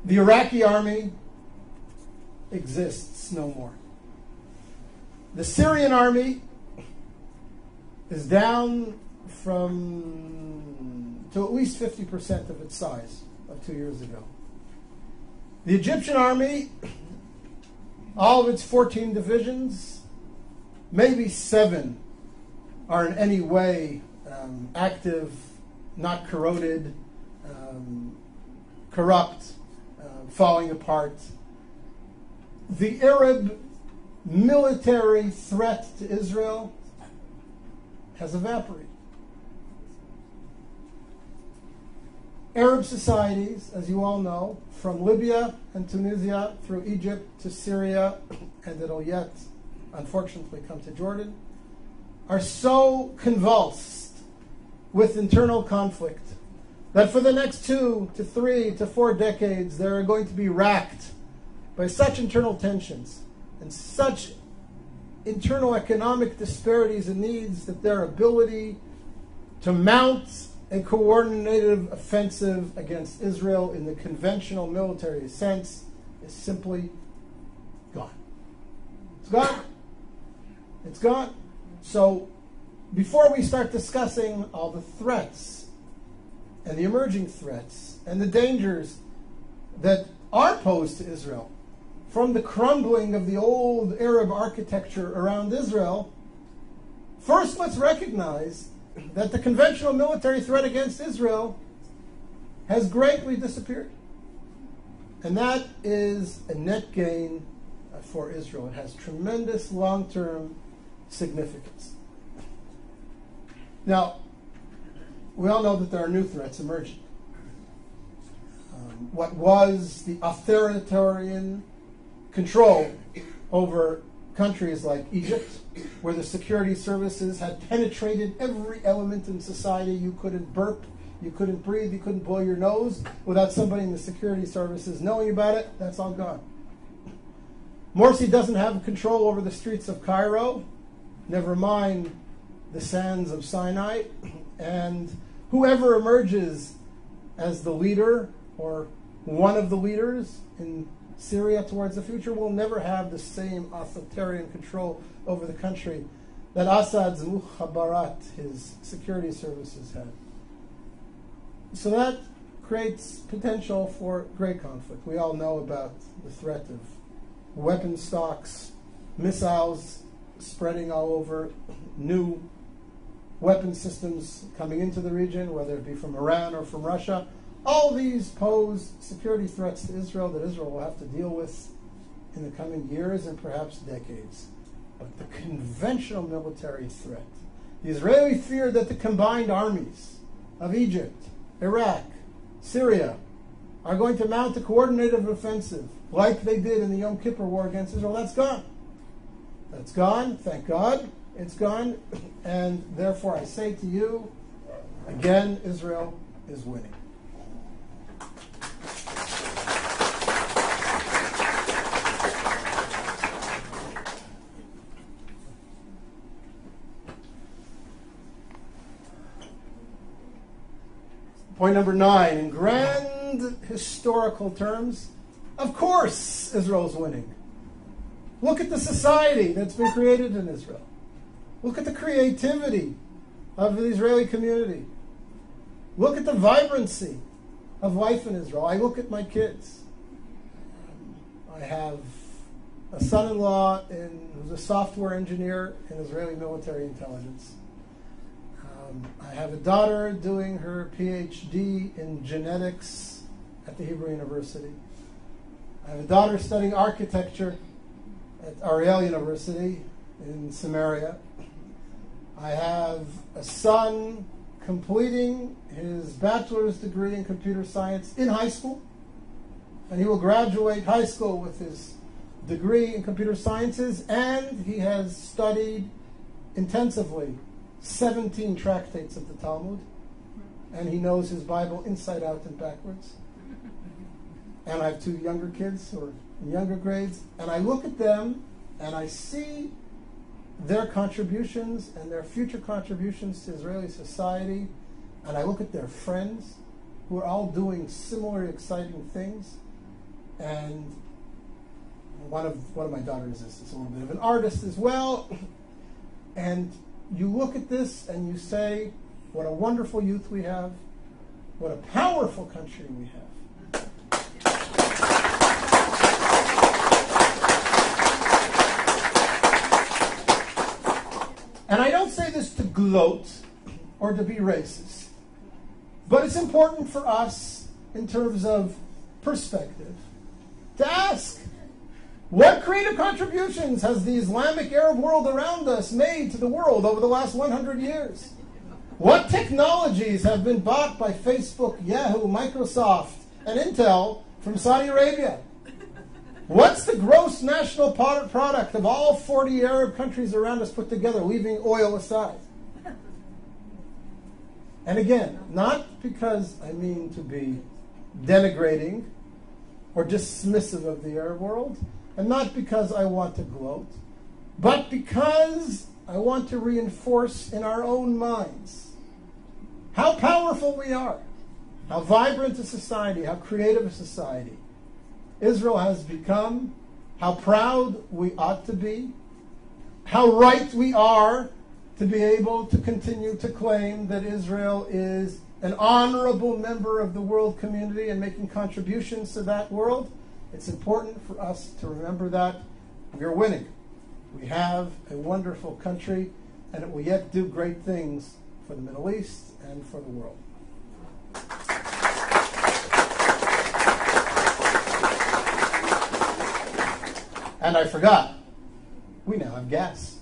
The Iraqi army exists no more. The Syrian army is down to at least 50% of its size of 2 years ago. The Egyptian army, all of its 14 divisions, maybe 7 are in any way active, not corroded, corrupt, falling apart. The Arab military threat to Israel has evaporated. Arab societies, as you all know, from Libya and Tunisia through Egypt to Syria, and it'll yet, unfortunately, come to Jordan, are so convulsed with internal conflict that for the next 2 to 3 to 4 decades, they're going to be racked by such internal tensions and such internal economic disparities and needs that their ability to mount a coordinated offensive against Israel in the conventional military sense is simply gone. It's gone. It's gone. So before we start discussing all the threats and the emerging threats and the dangers that are posed to Israel from the crumbling of the old Arab architecture around Israel, first let's recognize that the conventional military threat against Israel has greatly disappeared. And that is a net gain for Israel. It has tremendous long-term significance. Now, we all know that there are new threats emerging. What was the authoritarian control over countries like Egypt, where the security services had penetrated every element in society. You couldn't burp, you couldn't breathe, you couldn't blow your nose without somebody in the security services knowing about it. That's all gone. Morsi doesn't have control over the streets of Cairo, never mind the sands of Sinai, and whoever emerges as the leader or one of the leaders in Syria towards the future will never have the same authoritarian control over the country that Assad's Mukhabarat, his security services, had. So that creates potential for great conflict. We all know about the threat of weapon stocks, missiles spreading all over, new weapon systems coming into the region, whether it be from Iran or from Russia. All these pose security threats to Israel that Israel will have to deal with in the coming years and perhaps decades. But the conventional military threat, the Israeli fear that the combined armies of Egypt, Iraq, Syria are going to mount a coordinated offensive like they did in the Yom Kippur War against Israel, that's gone. That's gone, thank God, it's gone. And therefore I say to you, again, Israel is winning. Point number 9, in grand historical terms, of course Israel's winning. Look at the society that's been created in Israel. Look at the creativity of the Israeli community. Look at the vibrancy of life in Israel. I look at my kids. I have a son-in-law who's a software engineer in Israeli military intelligence. I have a daughter doing her PhD in genetics at the Hebrew University. I have a daughter studying architecture at Ariel University in Samaria. I have a son completing his bachelor's degree in computer science in high school, and he will graduate high school with his degree in computer sciences, and he has studied intensively 17 tractates of the Talmud, and he knows his Bible inside out and backwards. And I have 2 younger kids who are in younger grades, and I look at them and I see their contributions and their future contributions to Israeli society, and I look at their friends who are all doing similar exciting things, And one of my daughters is a little bit of an artist as well. And you look at this and you say, what a wonderful youth we have. What a powerful country we have. And I don't say this to gloat or to be racist, but it's important for us in terms of perspective to ask, what creative contributions has the Islamic Arab world around us made to the world over the last 100 years? What technologies have been bought by Facebook, Yahoo, Microsoft, and Intel from Saudi Arabia? What's the gross national product of all 40 Arab countries around us put together, leaving oil aside? And again, not because I mean to be denigrating or dismissive of the Arab world, and not because I want to gloat, but because I want to reinforce in our own minds how powerful we are, how vibrant a society, how creative a society Israel has become, how proud we ought to be, how right we are to be able to continue to claim that Israel is an honorable member of the world community and making contributions to that world. It's important for us to remember that we're winning. We have a wonderful country, and it will yet do great things for the Middle East and for the world. And I forgot, we now have gas.